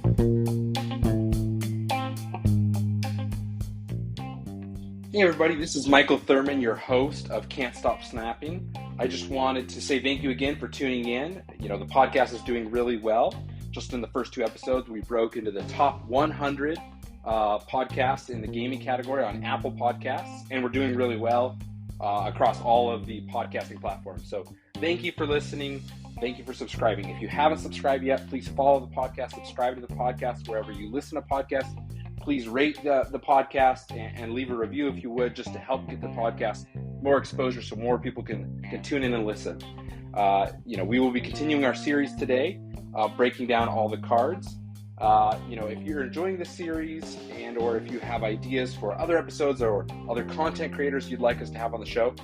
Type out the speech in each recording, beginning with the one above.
Hey everybody, this is Michael Thurman, your host of Can't Stop Snapping. I just wanted to say thank you again for tuning in. You know, the podcast is doing really well. Just in the first 2 episodes, we broke into the top 100 podcasts in the gaming category on Apple Podcasts, and we're doing really well across all of the podcasting platforms. So thank you for listening. Thank you for subscribing. If you haven't subscribed yet, please follow the podcast, subscribe to the podcast wherever you listen to podcasts. Please rate the podcast and leave a review if you would, just to help get the podcast more exposure so more people can tune in and listen. We will be continuing our series today, breaking down all the cards. If you're enjoying this series or if you have ideas for other episodes or other content creators you'd like us to have on the show,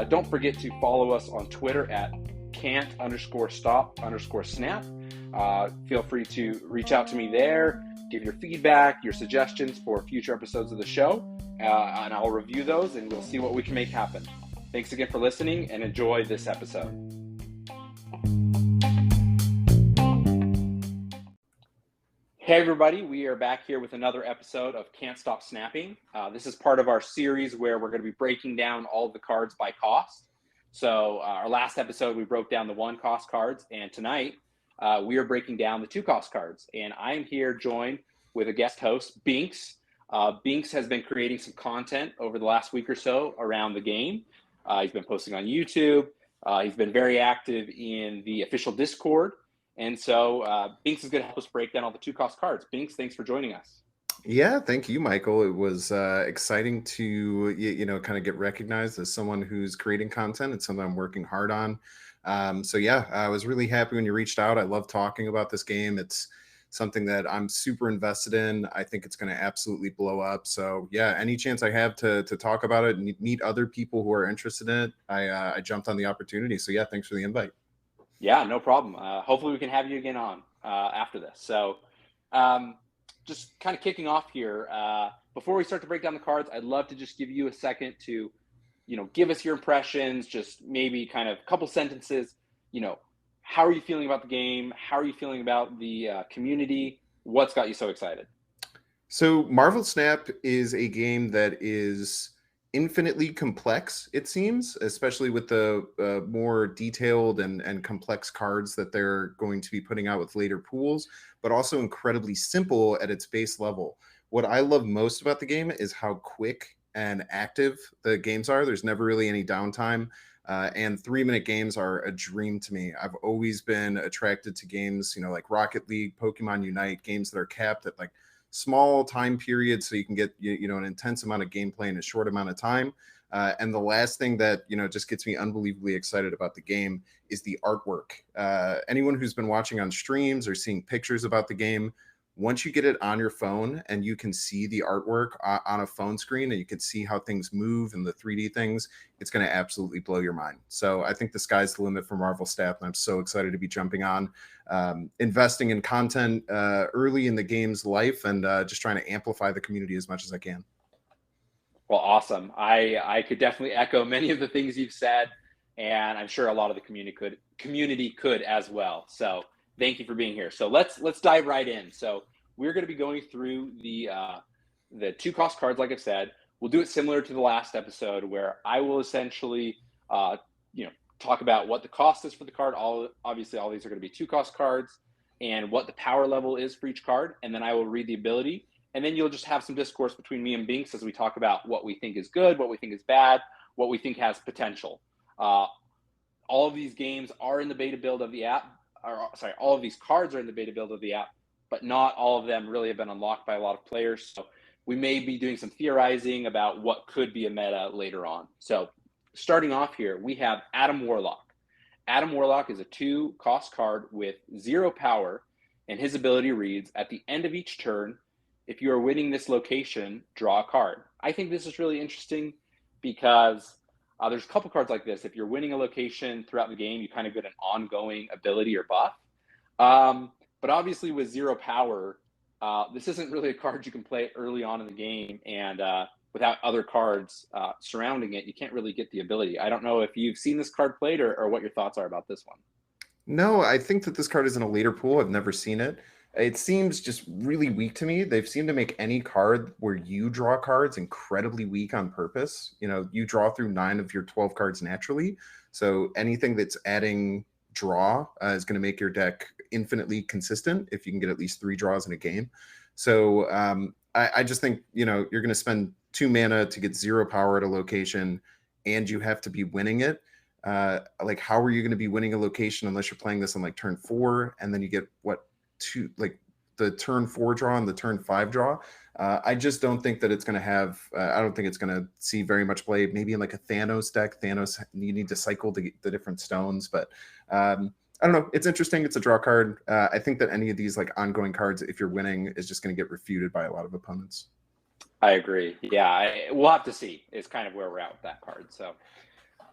don't forget to follow us on Twitter at can't_stop_snap. Feel free to reach out to me there. Give your feedback, your suggestions for future episodes of the show, and I'll review those and we'll see what we can make happen. Thanks again for listening and enjoy this episode. Hey everybody, we are back here with another episode of Can't Stop Snapping. This is part of our series where we're going to be breaking down all of the cards by cost. So our last episode, we broke down the 1-cost cards, and tonight, we are breaking down the 2-cost cards, and I'm here joined with a guest host, Bynx. Bynx has been creating some content over the last week or so around the game. He's been posting on YouTube. He's been very active in the official Discord, and so Bynx is going to help us break down all the 2-cost cards. Bynx, thanks for joining us. Yeah, thank you, Michael. It was exciting to kind of get recognized as someone who's creating content. It's something I'm working hard on. I was really happy when you reached out. I love talking about this game. It's something that I'm super invested in. I think it's going to absolutely blow up. So yeah, any chance I have to talk about it and meet other people who are interested in it, I jumped on the opportunity. So yeah, thanks for the invite. Yeah, no problem. Hopefully we can have you again on after this. So just kind of kicking off here, before we start to break down the cards, I'd love to just give you a second to give us your impressions, just maybe kind of a couple sentences. How are you feeling about the game? How are you feeling about the community? What's got you so excited? So Marvel Snap is a game that is infinitely complex, it seems, especially with the more detailed and complex cards that they're going to be putting out with later pools, but also incredibly simple at its base level. What I love most about the game is how quick and active the games are. There's never really any downtime, and 3-minute games are a dream to me. I've always been attracted to games, like Rocket League, Pokemon Unite, games that are capped at like small time periods so you can get an intense amount of gameplay in a short amount of time. And the last thing that just gets me unbelievably excited about the game is the artwork. Anyone who's been watching on streams or seeing pictures about the game, once you get it on your phone and you can see the artwork on a phone screen and you can see how things move and the 3D things, it's going to absolutely blow your mind. So I think the sky's the limit for Marvel Snap, and I'm so excited to be jumping on, investing in content early in the game's life, and just trying to amplify the community as much as I can. Well, awesome. I could definitely echo many of the things you've said, and I'm sure a lot of the community could as well. So thank you for being here. So let's dive right in. So we're going to be going through the 2-cost cards, like I said. We'll do it similar to the last episode, where I will essentially, talk about what the cost is for the card. Obviously, all these are going to be 2-cost cards, and what the power level is for each card. And then I will read the ability, and then you'll just have some discourse between me and Bynx as we talk about what we think is good, what we think is bad, what we think has potential. All of these games are in the beta build of the app. All of these cards are in the beta build of the app, but not all of them really have been unlocked by a lot of players. So we may be doing some theorizing about what could be a meta later on. So starting off here, we have Adam Warlock. Adam Warlock is a 2-cost card with 0 power, and his ability reads, at the end of each turn, if you are winning this location, draw a card. I think this is really interesting because there's a couple cards like this. If you're winning a location throughout the game, you kind of get an ongoing ability or buff. But obviously with 0 power, this isn't really a card you can play early on in the game. And without other cards surrounding it, you can't really get the ability. I don't know if you've seen this card played or what your thoughts are about this one. No, I think that this card is in a later pool. I've never seen it. It seems just really weak to me. They've seemed to make any card where you draw cards incredibly weak on purpose. You know, you draw through 9 of your 12 cards naturally. So anything that's adding draw is going to make your deck infinitely consistent if you can get at least 3 draws in a game. So I just think, you know, you're going to spend 2 mana to get 0 power at a location, and you have to be winning it. Like, how are you going to be winning a location unless you're playing this on like turn 4, and then you get what, two, like the turn 4 draw and the turn 5 draw. I just don't think that it's going to have. I don't think it's going to see very much play. Maybe in like a Thanos deck. Thanos, you need to cycle to get the different stones, but I don't know. It's interesting. It's a draw card. I think that any of these like ongoing cards, if you're winning, is just going to get refuted by a lot of opponents. I agree. Yeah, we'll have to see. Is kind of where we're at with that card. So.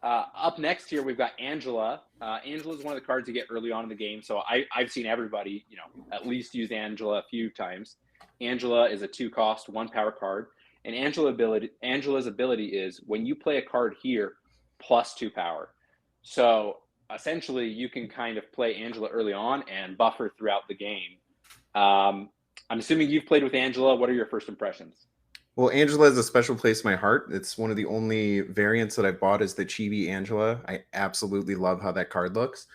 Up next here, we've got Angela. Angela is one of the cards you get early on in the game. So I've seen everybody, you know, at least use Angela a few times. Angela is a 2-cost, 1 power card. And Angela's ability is when you play a card here, plus 2 power. So essentially, you can kind of play Angela early on and buffer throughout the game. I'm assuming you've played with Angela. What are your first impressions? Well, Angela has a special place in my heart. It's one of the only variants that I bought is the Chibi Angela. I absolutely love how that card looks.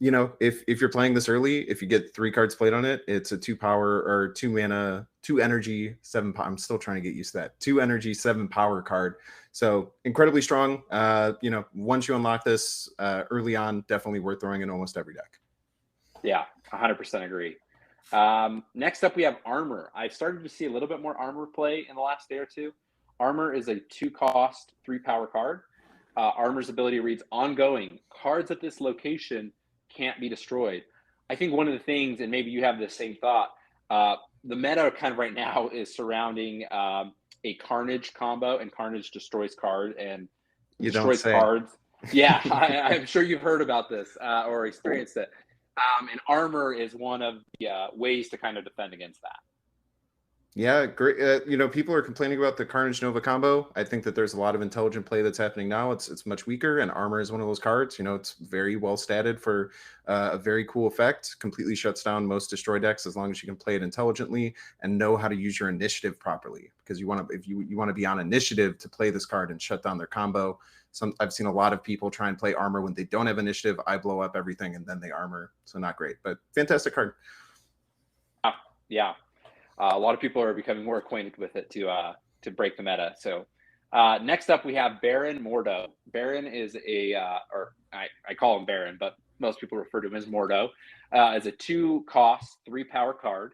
You know, if you're playing this early, if you get 3 cards played on it, it's a 2 power or 2 mana, 2 energy, 7 power. I'm still trying to get used to that. 2 energy, 7 power card. So incredibly strong. You know, once you unlock this early on, definitely worth throwing in almost every deck. Yeah, 100% agree. Next up, we have Armor. I've started to see a little bit more Armor play in the last day or two. Armor is a 2-cost, 3 power card. Armor's ability reads ongoing. Cards at this location can't be destroyed. I think one of the things, and maybe you have the same thought, the meta kind of right now is surrounding a Carnage combo, and Carnage destroys cards and You destroys cards. Yeah, I'm sure you've heard about this or experienced it. And Armor is one of the ways to kind of defend against that. Yeah, great. You know, people are complaining about the Carnage Nova combo. I think that there's a lot of intelligent play that's happening now. It's much weaker, and Armor is one of those cards. You know, it's very well statted for a very cool effect. Completely shuts down most destroy decks as long as you can play it intelligently and know how to use your initiative properly. Because you want to, if you want to be on initiative to play this card and shut down their combo. I've seen a lot of people try and play Armor when they don't have initiative. I blow up everything and then they Armor. So not great, but fantastic card. Yeah. A lot of people are becoming more acquainted with it to break the meta. So next up, we have Baron Mordo. Baron is or I call him Baron, but most people refer to him as Mordo. Is a 2-cost, 3 power card.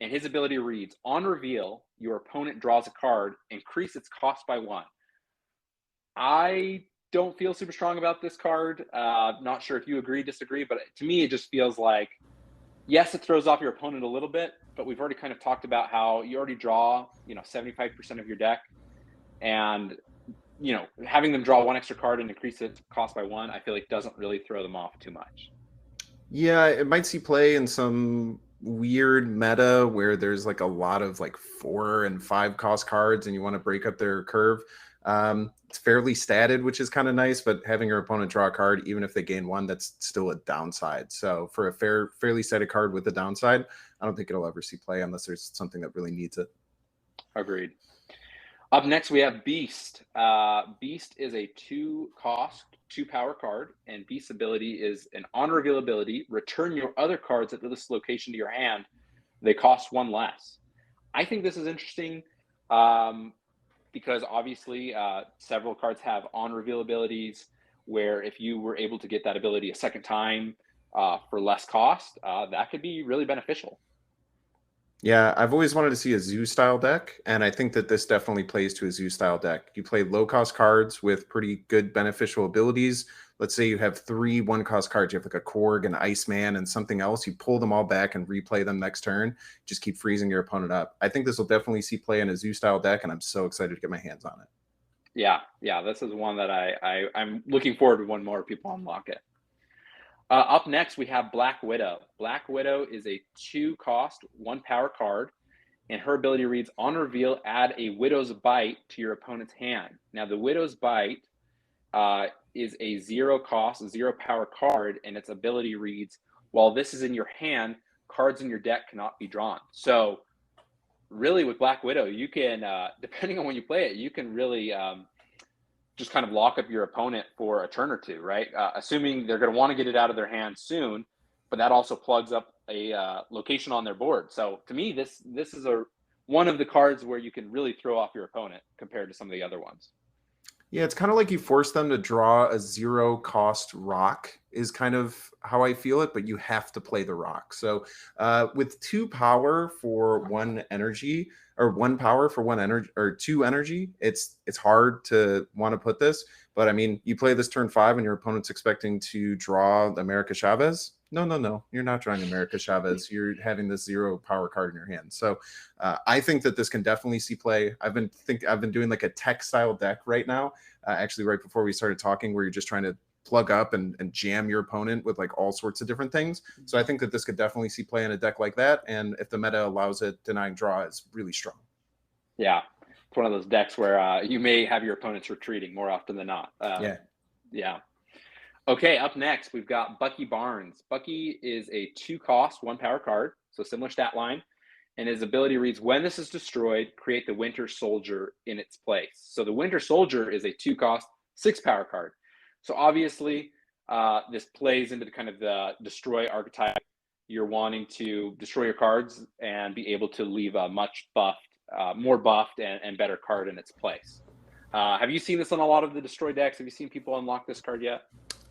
And his ability reads, on reveal, your opponent draws a card, increase its cost by 1. I don't feel super strong about this card. Not sure if you agree, disagree, but to me, it just feels like, yes, it throws off your opponent a little bit, but we've already kind of talked about how you already draw, 75% of your deck. And, having them draw 1 extra card and increase its cost by 1, I feel like doesn't really throw them off too much. Yeah, it might see play in some weird meta where there's like a lot of like 4 and 5 cost cards and you want to break up their curve. It's fairly statted, which is kind of nice, but having your opponent draw a card, even if they gain 1, that's still a downside. So for a fairly statted card with a downside, I don't think it'll ever see play unless there's something that really needs it. Agreed. Up next, we have Beast. Beast is a 2-cost, 2 power card, and Beast's ability is an on reveal ability. Return your other cards at this location to your hand. They cost 1 less. I think this is interesting. Because obviously several cards have on-reveal abilities where if you were able to get that ability a second time for less cost, that could be really beneficial. Yeah, I've always wanted to see a Zoo-style deck, and I think that this definitely plays to a Zoo-style deck. You play low-cost cards with pretty good beneficial abilities. Let's say you have 3 1-cost cards. You have like a Korg, an Iceman, and something else. You pull them all back and replay them next turn. Just keep freezing your opponent up. I think this will definitely see play in a Zoo-style deck, and I'm so excited to get my hands on it. Yeah, this is one that I'm looking forward to when more people unlock it. Up next, we have Black Widow. Black Widow is a 2-cost, 1 power card, and her ability reads, on reveal, add a Widow's Bite to your opponent's hand. Now, the Widow's Bite is a 0-cost, 0 power card, and its ability reads, while this is in your hand, cards in your deck cannot be drawn. So really with Black Widow, you can, depending on when you play it, you can really just kind of lock up your opponent for a turn or two, right? Assuming they're going to want to get it out of their hand soon, but that also plugs up a location on their board. So to me, this is one of the cards where you can really throw off your opponent compared to some of the other ones. Yeah, it's kind of like you force them to draw a 0-cost rock is kind of how I feel it, but you have to play the rock. So with 2 power for 1 energy, or 1 power for 1 energy, or 2 energy, it's hard to want to put this. But I mean, you play this turn 5 and your opponent's expecting to draw America Chavez. No, you're not drawing America Chavez. You're having this 0 power card in your hand. So I think that this can definitely see play. I've been doing like a tech style deck right now, actually right before we started talking, where you're just trying to plug up and jam your opponent with like all sorts of different things. So I think that this could definitely see play in a deck like that. And if the meta allows it, denying draw is really strong. Yeah, it's one of those decks where you may have your opponents retreating more often than not. Yeah. Okay, up next, we've got Bucky Barnes. Bucky is a 2-cost, 1 power card, so similar stat line. And his ability reads, when this is destroyed, create the Winter Soldier in its place. So the Winter Soldier is a 2-cost, 6 power card. So obviously, this plays into the kind of the destroy archetype. You're wanting to destroy your cards and be able to leave a much buffed, more buffed and better card in its place. Have you seen this on a lot of the destroy decks? Have you seen people unlock this card yet?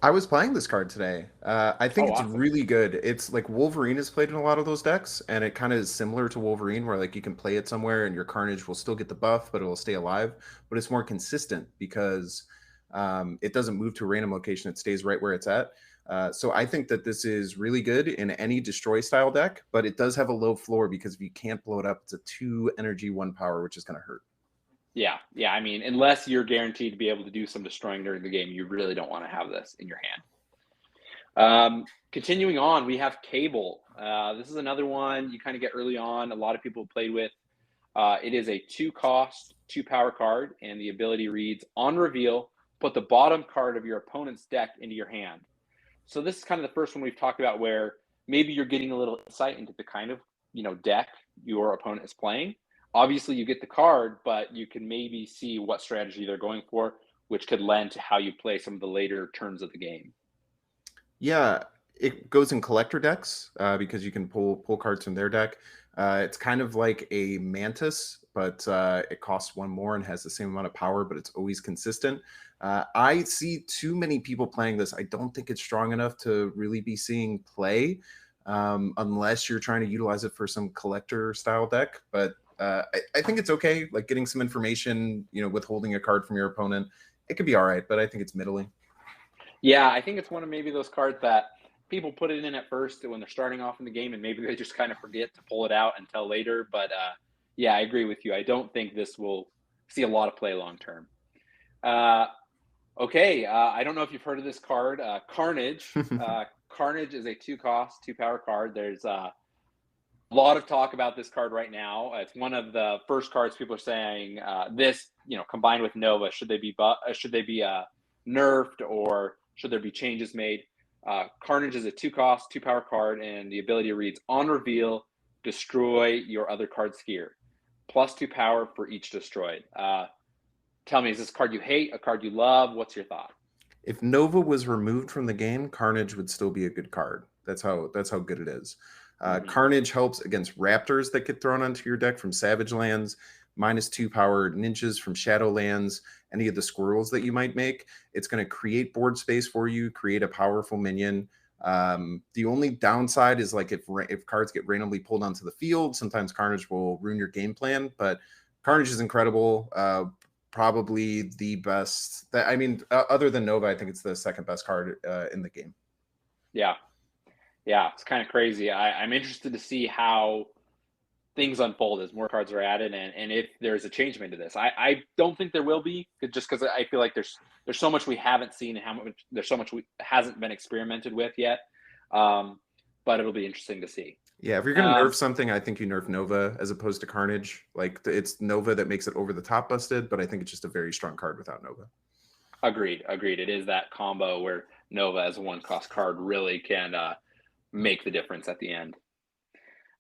I was playing this card today. I think it's awesome. really good. It's like Wolverine is played in a lot of those decks, and it kind of is similar to Wolverine, where like you can play it somewhere and your Carnage will still get the buff, but it will stay alive. But it's more consistent because it doesn't move to a random location. It stays right where it's at. So I think that this is really good in any destroy style deck, but it does have a low floor because if you can't blow it up, it's a 2 energy, 1 power, which is going to hurt. Yeah. I mean, unless you're guaranteed to be able to do some destroying during the game, you really don't want to have this in your hand. Continuing on, we have Cable. This is another one you kind of get early on. A lot of people played with. It is a 2-cost, 2 power card, and the ability reads, on reveal, put the bottom card of your opponent's deck into your hand. So this is kind of the first one we've talked about where maybe you're getting a little insight into the kind of, deck your opponent is playing. Obviously, you get the card, but you can maybe see what strategy they're going for, which could lend to how you play some of the later turns of the game. Yeah, it goes in collector decks because you can pull cards from their deck. It's kind of like a Mantis, but it costs 1 more and has the same amount of power, but it's always consistent. I see too many people playing this. I don't think it's strong enough to really be seeing play unless you're trying to utilize it for some collector style deck. But I think it's okay, like getting some information, withholding a card from your opponent. It could be all right, but I think it's middling. Yeah, I think it's one of maybe those cards that people put it in at first when they're starting off in the game, and maybe they just kind of forget to pull it out until later. But yeah, I agree with you. I don't think this will see a lot of play long term. Okay, I don't know if you've heard of this card, Carnage. Carnage is a 2-cost, 2 power card. There's a lot of talk about this card right now. It's one of the first cards people are saying this, combined with Nova, should they be nerfed or should there be changes made? Carnage is a 2-cost, 2 power card, and the ability reads, on reveal, destroy your other card's gear. Plus 2 power for each destroyed. Tell me, is this a card you hate, a card you love? What's your thought? If Nova was removed from the game, Carnage would still be a good card. That's how good it is. Carnage helps against raptors that get thrown onto your deck from Savage Lands, -2 power ninjas from Shadowlands, any of the squirrels that you might make. It's going to create board space for you, create a powerful minion. The only downside is like if cards get randomly pulled onto the field, sometimes Carnage will ruin your game plan, but Carnage is incredible. Probably the best. Other than Nova, I think it's the second best card in the game. Yeah, it's kind of crazy. I'm interested to see how things unfold as more cards are added and if there's a change made to this. I don't think there will be, just because I feel like there's so much we haven't seen and there's so much hasn't been experimented with yet. But it'll be interesting to see. Yeah, if you're going to nerf something, I think you nerf Nova as opposed to Carnage. Like it's Nova that makes it over the top busted, but I think it's just a very strong card without Nova. Agreed. It is that combo where Nova as a 1-cost card really can make the difference at the end.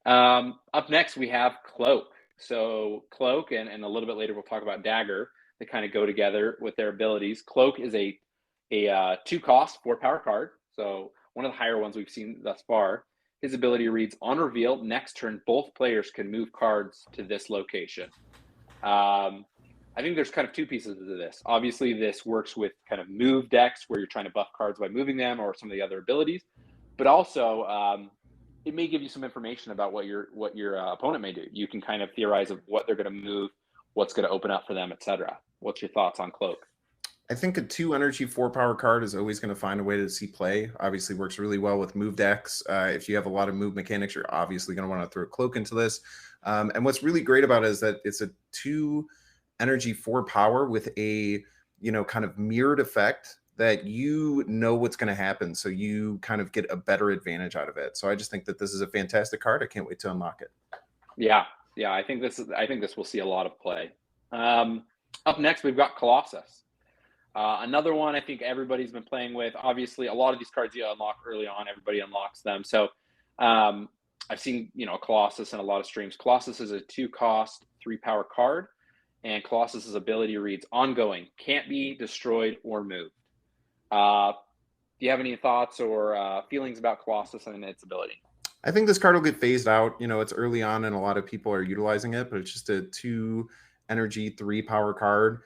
Up next, we have Cloak. So Cloak, and a little bit later, we'll talk about Dagger. They kind of go together with their abilities. Cloak is a 2-cost 4-power card. So one of the higher ones we've seen thus far. His ability reads, on reveal, next turn, both players can move cards to this location. I think there's kind of two pieces to this. Obviously, this works with kind of move decks where you're trying to buff cards by moving them or some of the other abilities. But also, it may give you some information about what your opponent may do. You can kind of theorize of what they're going to move, what's going to open up for them, etc. What's your thoughts on Cloak? I think a 2-energy 4-power card is always going to find a way to see play. Obviously works really well with move decks. If you have a lot of move mechanics, you're obviously going to want to throw a Cloak into this. And what's really great about it is that it's a 2-energy 4-power with a, kind of mirrored effect that you know what's going to happen. So you kind of get a better advantage out of it. So I just think that this is a fantastic card. I can't wait to unlock it. Yeah. I think this will see a lot of play. Up next, we've got Colossus. Another one I think everybody's been playing with. Obviously, a lot of these cards you unlock early on. Everybody unlocks them. So I've seen, Colossus in a lot of streams. Colossus is a 2-cost 3-power card, and Colossus's ability reads, ongoing, can't be destroyed or moved. Do you have any thoughts or feelings about Colossus and its ability? I think this card will get phased out. It's early on and a lot of people are utilizing it, but it's just a 2-energy 3-power card.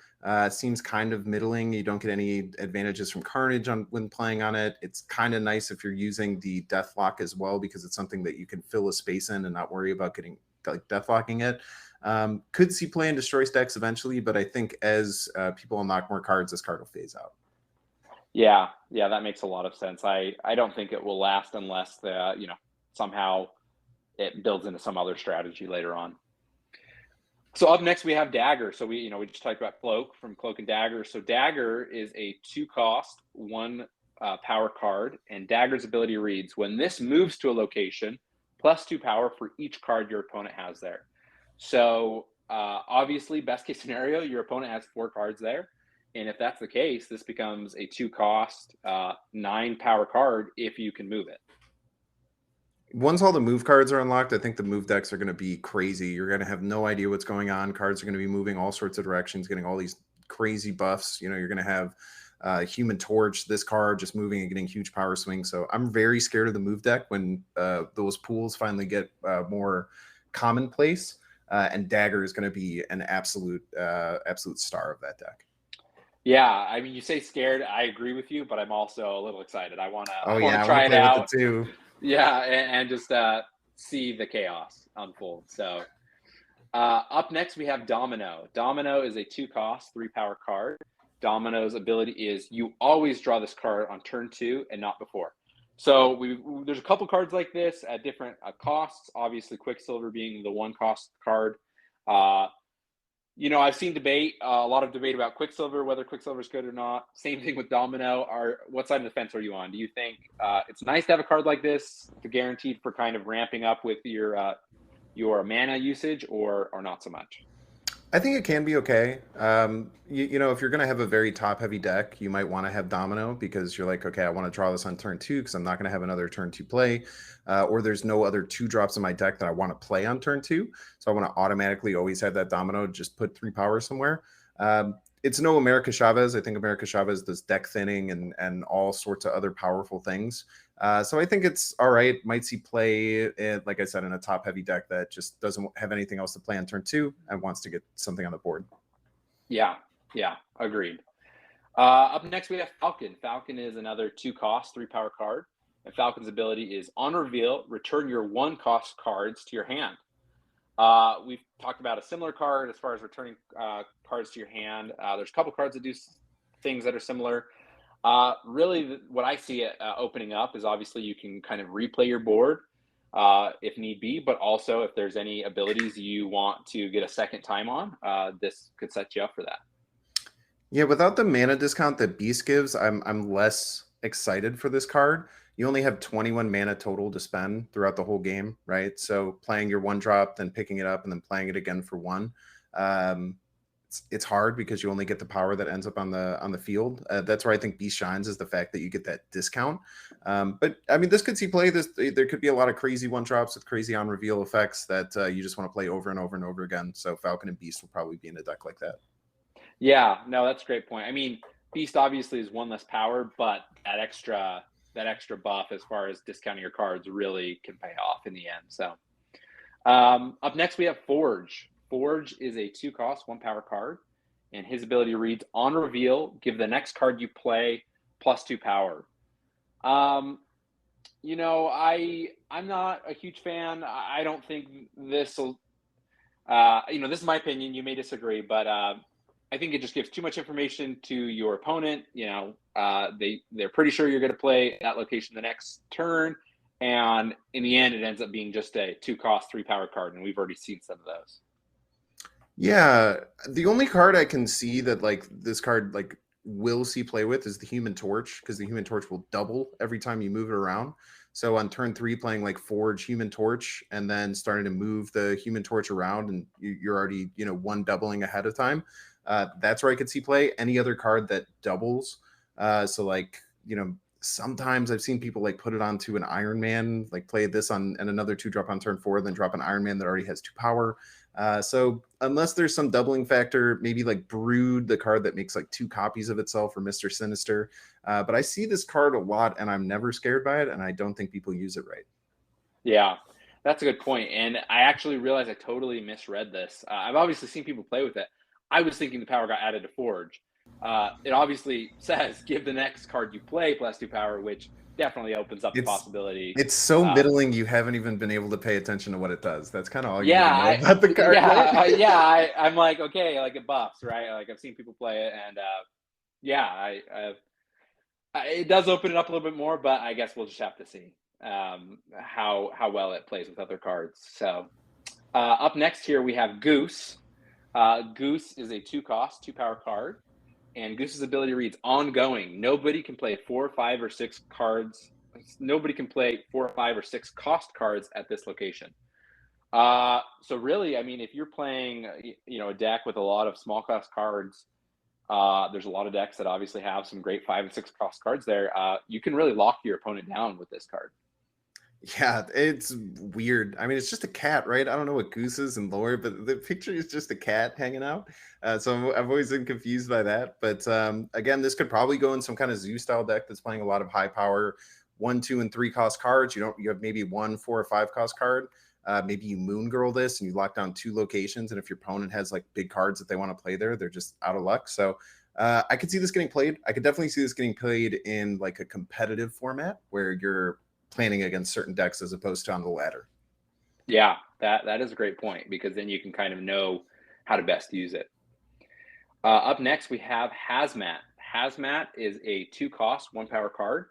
Seems kind of middling. You don't get any advantages from Carnage when playing on it. It's kind of nice if you're using the Deathlock as well, because it's something that you can fill a space in and not worry about getting Deathlocking it. Could see play in Destroy decks eventually, but I think as people unlock more cards, this card will phase out. Yeah, that makes a lot of sense. I don't think it will last unless somehow it builds into some other strategy later on. So up next we have Dagger. So we just talked about Cloak from Cloak and Dagger. So Dagger is a 2-cost 1-power card, and Dagger's ability reads, when this moves to a location, +2 power for each card your opponent has there. So obviously, best case scenario, your opponent has 4 cards there. And if that's the case, this becomes a 2-cost 9-power card if you can move it. Once all the move cards are unlocked, I think the move decks are going to be crazy. You're going to have no idea what's going on. Cards are going to be moving all sorts of directions, getting all these crazy buffs. You're going to have Human Torch, this card just moving and getting huge power swings. So I'm very scared of the move deck when those pools finally get more commonplace. And Dagger is going to be an absolute star of that deck. Yeah, I mean, you say scared. I agree with you, but I'm also a little excited. I want to try it out with it too. Yeah, and just see the chaos unfold. So up next, we have Domino. Domino is a 2-cost 3-power card. Domino's ability is you always draw this card on turn 2 and not before. So there's a couple cards like this at different costs. Obviously, Quicksilver being the 1-cost card. I've seen a lot of debate about Quicksilver, whether Quicksilver is good or not. Same thing with Domino. What side of the fence are you on? Do you think it's nice to have a card like this to guaranteed for kind of ramping up with your mana usage, or not so much? I think it can be okay. If you're going to have a very top-heavy deck, you might want to have Domino because you're like, okay, I want to draw this on turn 2 because I'm not going to have another turn 2 play, or there's no other 2-drops in my deck that I want to play on turn 2. So I want to automatically always have that Domino, just put 3 power somewhere. It's no America Chavez. I think America Chavez does deck thinning and all sorts of other powerful things. So I think it's all right. Might see play, like I said, in a top-heavy deck that just doesn't have anything else to play on turn 2 and wants to get something on the board. Yeah, agreed. Up next, we have Falcon. Falcon is another 2-cost 3-power card. And Falcon's ability is, on reveal, return your 1-cost cards to your hand. We've talked about a similar card as far as returning cards to your hand. There's a couple cards that do things that are similar. Really, what I see it opening up is obviously you can kind of replay your board if need be, but also if there's any abilities you want to get a second time on, this could set you up for that. Yeah, without the mana discount that Beast gives, I'm less excited for this card. You only have 21 mana total to spend throughout the whole game, right? So playing your 1-drop, then picking it up, and then playing it again for 1. it's hard because you only get the power that ends up on the field. That's where I think Beast shines, is the fact that you get that discount. But I mean, this could see play. There could be a lot of crazy one drops with crazy on reveal effects that you just want to play over and over and over again. So Falcon and Beast will probably be in a deck like that. Yeah, no, that's a great point. I mean, Beast obviously is one less power, but that extra buff as far as discounting your cards really can pay off in the end. So up next we have Forge. Forge is a 2-cost, 1-power card, and his ability reads: on reveal, give the next card you play +2 power. You know, I'm not a huge fan. I don't think this will. You know, this is my opinion. You may disagree, but I think it just gives too much information to your opponent. You know, they're pretty sure you're going to play that location the next turn, and in the end, it ends up being just a 2-cost, 3-power card, and we've already seen some of those. Yeah, the only card I can see that like this card like will see play with is the Human Torch, because the Human Torch will double every time you move it around. So on turn 3, playing like Forge Human Torch and then starting to move the Human Torch around, and you're already, you know, one doubling ahead of time. That's where I could see play. Any other card that doubles, so like, you know, sometimes I've seen people like put it onto an Iron Man, like play this on and another 2-drop on turn 4, then drop an Iron Man that already has 2 power. So unless there's some doubling factor, maybe like Brood, the card that makes like 2 copies of itself, or Mr. Sinister. But I see this card a lot and I'm never scared by it, and I don't think people use it right. Yeah, that's a good point. And I actually realized I totally misread this. I've obviously seen people play with it. I was thinking the power got added to Forge. It obviously says give the next card you play +2 power, which definitely opens up the possibility. It's so middling, you haven't even been able to pay attention to what it does. That's kind of all you know about the card. Yeah, I'm like, okay, like it buffs, right? Like I've seen people play it, and it does open it up a little bit more, but I guess we'll just have to see how well it plays with other cards. So up next here we have Goose. Goose is a 2-cost, 2-power card, and Goose's ability reads: ongoing. Nobody can play 4, 5, or 6 cards. Nobody can play 4, 5, or 6 cost cards at this location. So really, I mean, if you're playing, you know, a deck with a lot of small cost cards, there's a lot of decks that obviously have some great 5 and 6 cost cards there. You can really lock your opponent down with this card. Yeah, it's weird. I mean, it's just a cat, right? I don't know what Goose is in lore, but the picture is just a cat hanging out. So I've always been confused by that. But again, this could probably go in some kind of Zoo style deck that's playing a lot of high power 1, 2, and 3 cost cards. You have maybe 1, 4, or 5 cost card. Maybe you Moon Girl this and you lock down 2 locations. And if your opponent has like big cards that they want to play there, they're just out of luck. So I could see this getting played. I could definitely see this getting played in like a competitive format where you're planning against certain decks as opposed to on the ladder. Yeah, that is a great point, because then you can kind of know how to best use it. Up next, we have Hazmat. Hazmat is a 2-cost, 1-power card,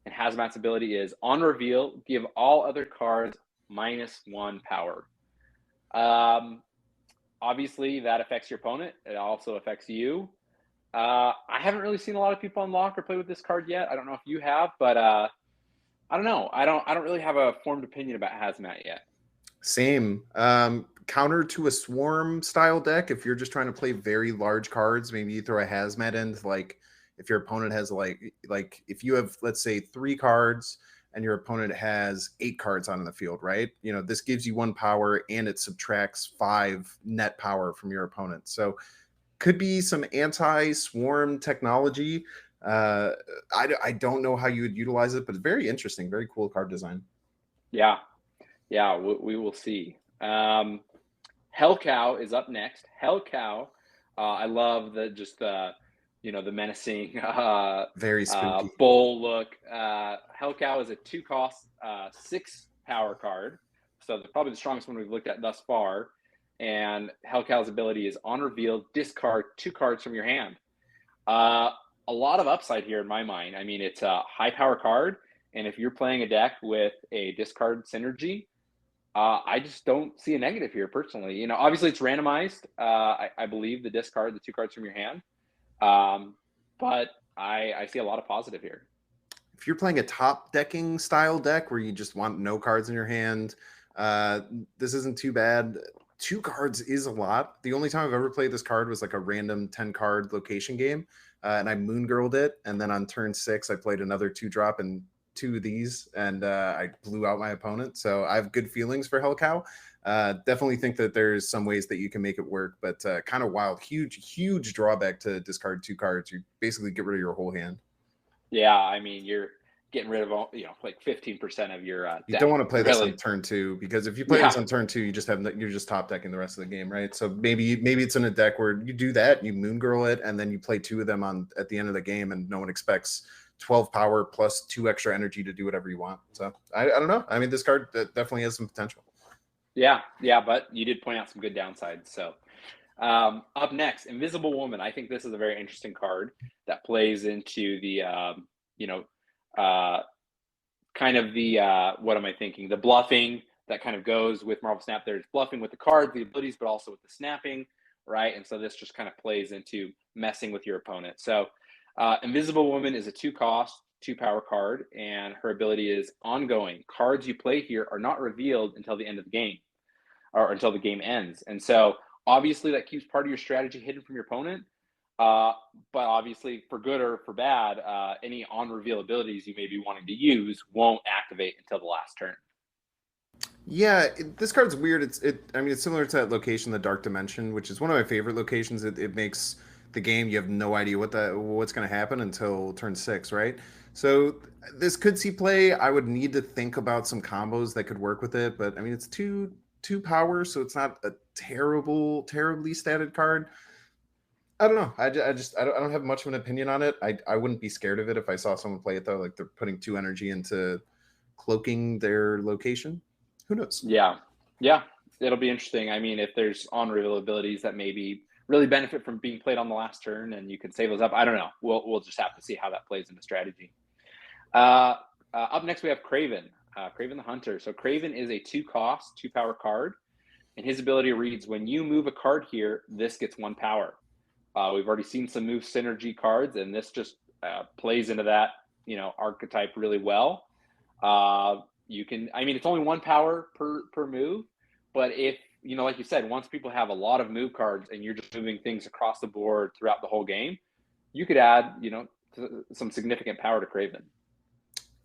and Hazmat's ability is: on reveal, give all other cards -1 power. Obviously, that affects your opponent. It also affects you. I haven't really seen a lot of people unlock or play with this card yet. I don't know if you have, but I don't know. I don't really have a formed opinion about Hazmat yet. Same. Counter to a Swarm style deck, if you're just trying to play very large cards, maybe you throw a Hazmat in. Like if your opponent has like if you have, let's say, 3 cards and your opponent has 8 cards on the field, right? You know, this gives you 1 power and it subtracts 5 net power from your opponent. So could be some anti-swarm technology. I don't know how you would utilize it, but it's very interesting, very cool card design. Yeah, we will see. Hellcow is up next. Hellcow, I love the menacing very spooky bull look. Hellcow is a 2-cost, 6-power card, so probably the strongest one we've looked at thus far. And Hellcow's ability is: on reveal, discard 2 cards from your hand. A lot of upside here in my mind. I mean, it's a high power card, and if you're playing a deck with a discard synergy, I just don't see a negative here personally. You know, obviously it's randomized. I believe the discard, the 2 cards from your hand, but I see a lot of positive here. If you're playing a top decking style deck where you just want no cards in your hand, this isn't too bad. 2 cards is a lot. The only time I've ever played this card was like a random 10 card location game, and I moon girled it. And then on turn 6, I played another 2-drop and 2 of these, and I blew out my opponent. So I have good feelings for Hellcow. Definitely think that there's some ways that you can make it work, but kind of wild. Huge drawback to discard 2 cards. You basically get rid of your whole hand. Yeah, I mean, you're getting rid of all, like 15% of your You don't want to play this really. on turn 2, because if you play this on turn 2, you just have you're just top decking the rest of the game, right? So maybe it's in a deck where you do that, you moon girl it, and then you play 2 of them on at the end of the game, and no one expects 12 power plus 2 extra energy to do whatever you want. So I don't know. I mean, this card definitely has some potential. Yeah, but you did point out some good downsides. So up next, Invisible Woman. I think this is a very interesting card that plays into the kind of the what am I thinking? The bluffing that kind of goes with Marvel Snap. There's bluffing with the cards, the abilities, but also with the snapping, right? And so this just kind of plays into messing with your opponent. So Invisible Woman is a 2-cost, 2-power card, and her ability is ongoing. Cards you play here are not revealed until the end of the game, or until the game ends. And so obviously that keeps part of your strategy hidden from your opponent. But obviously, for good or for bad, any on-reveal abilities you may be wanting to use won't activate until the last turn. Yeah, this card's weird. I mean, it's similar to that location, the Dark Dimension, which is one of my favorite locations. It makes the game, you have no idea what's going to happen until turn 6, right? So this could see play. I would need to think about some combos that could work with it, but I mean, it's 2 power, so it's not a terribly statted card. I don't know. I don't have much of an opinion on it. I wouldn't be scared of it if I saw someone play it, though. Like, they're putting 2 energy into cloaking their location. Who knows? Yeah, it'll be interesting. I mean, if there's on-reveal abilities that maybe really benefit from being played on the last turn, and you can save those up. I don't know. We'll just have to see how that plays into strategy. Up next, we have Craven. Craven the Hunter. So Craven is a 2-cost, 2-power card, and his ability reads: when you move a card here, this gets 1 power. We've already seen some move synergy cards, and this just plays into that archetype really well. You can, I mean, it's only 1 power per move, but if like you said, once people have a lot of move cards and you're just moving things across the board throughout the whole game, you could add some significant power to Craven.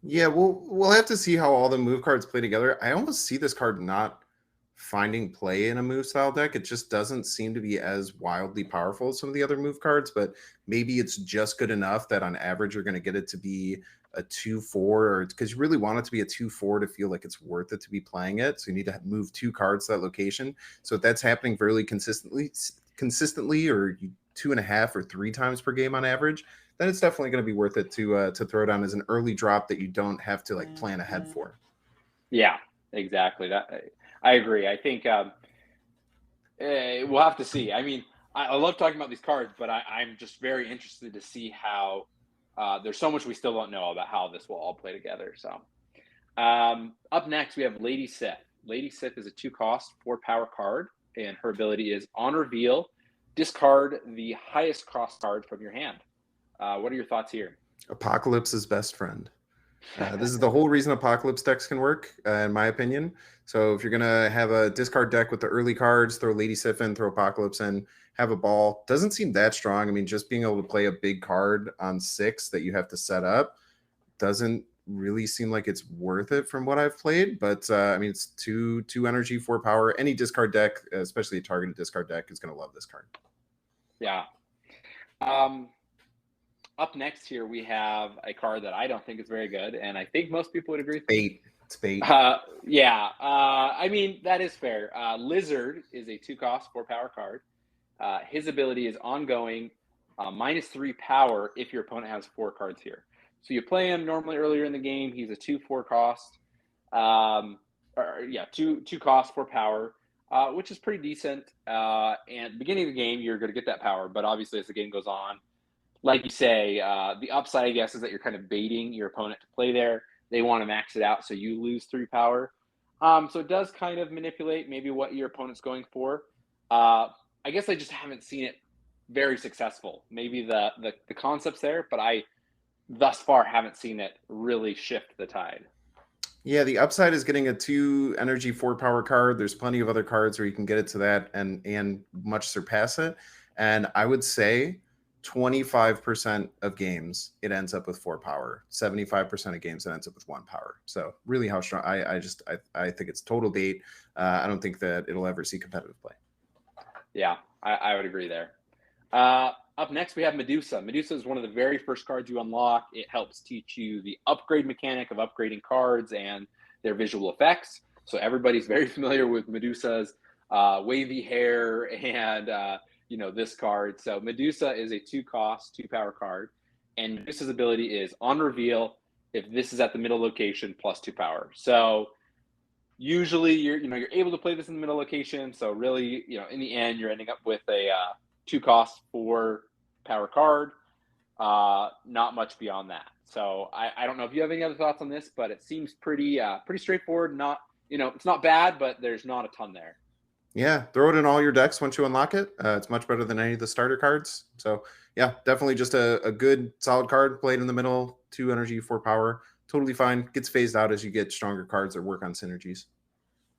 Yeah, we'll have to see how all the move cards play together. I almost see this card not finding play in a move style deck. It just doesn't seem to be as wildly powerful as some of the other move cards, but maybe it's just good enough that on average you're going to get it to be a 2-4, or because you really want it to be a 2-4 to feel like it's worth it to be playing it. So you need to move 2 cards to that location. So if that's happening fairly consistently, or 2.5 or 3 times per game on average, then it's definitely going to be worth it to throw down as an early drop that you don't have to like plan ahead for. Yeah, exactly. I agree. I think we'll have to see. I mean, I love talking about these cards, but I'm just very interested to see how there's so much we still don't know about how this will all play together. So up next, we have Lady Sif. Lady Sif is a 2-cost, 4-power card, and her ability is on reveal, discard the highest cost card from your hand. What are your thoughts here? Apocalypse's best friend. This is the whole reason Apocalypse decks can work, in my opinion. So if you're going to have a discard deck with the early cards, throw Lady Sif in, throw Apocalypse in, have a ball. Doesn't seem that strong. I mean, just being able to play a big card on 6 that you have to set up doesn't really seem like it's worth it from what I've played. But, I mean, it's 2 energy, 4 power. Any discard deck, especially a targeted discard deck, is going to love this card. Yeah. Up next here, we have a card that I don't think is very good, and I think most people would agree. It's bait. Yeah. I mean, that is fair. Lizard is a 2-cost, 4-power card. His ability is ongoing, -3 power if your opponent has 4 cards here. So you play him normally earlier in the game. He's a 2/4 cost. 2 cost, 4 power, which is pretty decent. And beginning of the game, you're going to get that power, but obviously as the game goes on, like you say, the upside, I guess, is that you're kind of baiting your opponent to play there. They want to max it out, so you lose 3 power. So it does kind of manipulate maybe what your opponent's going for. I guess I just haven't seen it very successful. Maybe the concept's there, but I thus far haven't seen it really shift the tide. Yeah, the upside is getting a 2 energy 4 power card. There's plenty of other cards where you can get it to that and much surpass it. And I would say 25% of games it ends up with 4 power. 75% of games it ends up with 1 power. So really how strong I think it's total bait. I don't think that it'll ever see competitive play. Yeah, I would agree there. Up next, we have Medusa. Medusa is one of the very first cards you unlock. It helps teach you the upgrade mechanic of upgrading cards and their visual effects. So everybody's very familiar with Medusa's wavy hair and this card. So Medusa is a 2-cost, 2-power card, and Medusa's ability is on reveal if this is at the middle location plus 2 power. So usually you're able to play this in the middle location. So really, in the end, you're ending up with a 2-cost 4-power card. Not much beyond that. So I don't know if you have any other thoughts on this, but it seems pretty straightforward. Not it's not bad, but there's not a ton there. Yeah, throw it in all your decks once you unlock it. It's much better than any of the starter cards. So yeah, definitely just a good solid card played in the middle, 2 energy, 4 power. Totally fine. Gets phased out as you get stronger cards or work on synergies.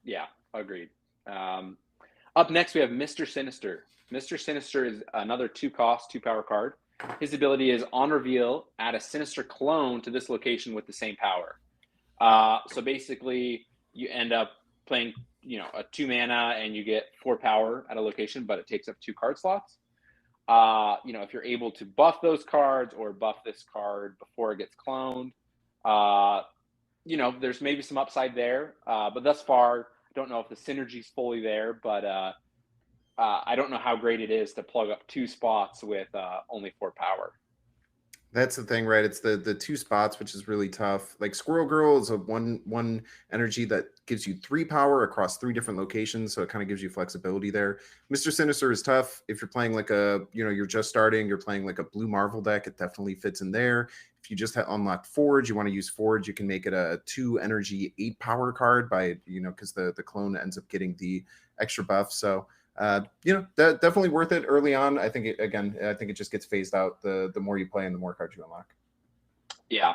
Yeah, agreed. Up next, we have Mr. Sinister. Mr. Sinister is another 2-cost, 2-power card. His ability is on reveal, add a Sinister clone to this location with the same power. So basically, you end up playing, a 2 mana and you get 4 power at a location, but it takes up 2 card slots. If you're able to buff those cards or buff this card before it gets cloned, there's maybe some upside there. But thus far, I don't know if the synergy's fully there, but I don't know how great it is to plug up 2 spots with only 4 power. That's the thing, right? It's the 2 spots, which is really tough. Like Squirrel Girl is a one energy that gives you 3 power across 3 different locations, so it kind of gives you flexibility there. Mr. Sinister is tough if you're playing like you're just starting, you're playing like a blue Marvel deck. It definitely fits in there. If you just have unlocked Forge, you want to use Forge, you can make it a 2 energy 8 power card by because the clone ends up getting the extra buff. So definitely worth it early on. I think it just gets phased out the more you play and the more cards you unlock. Yeah,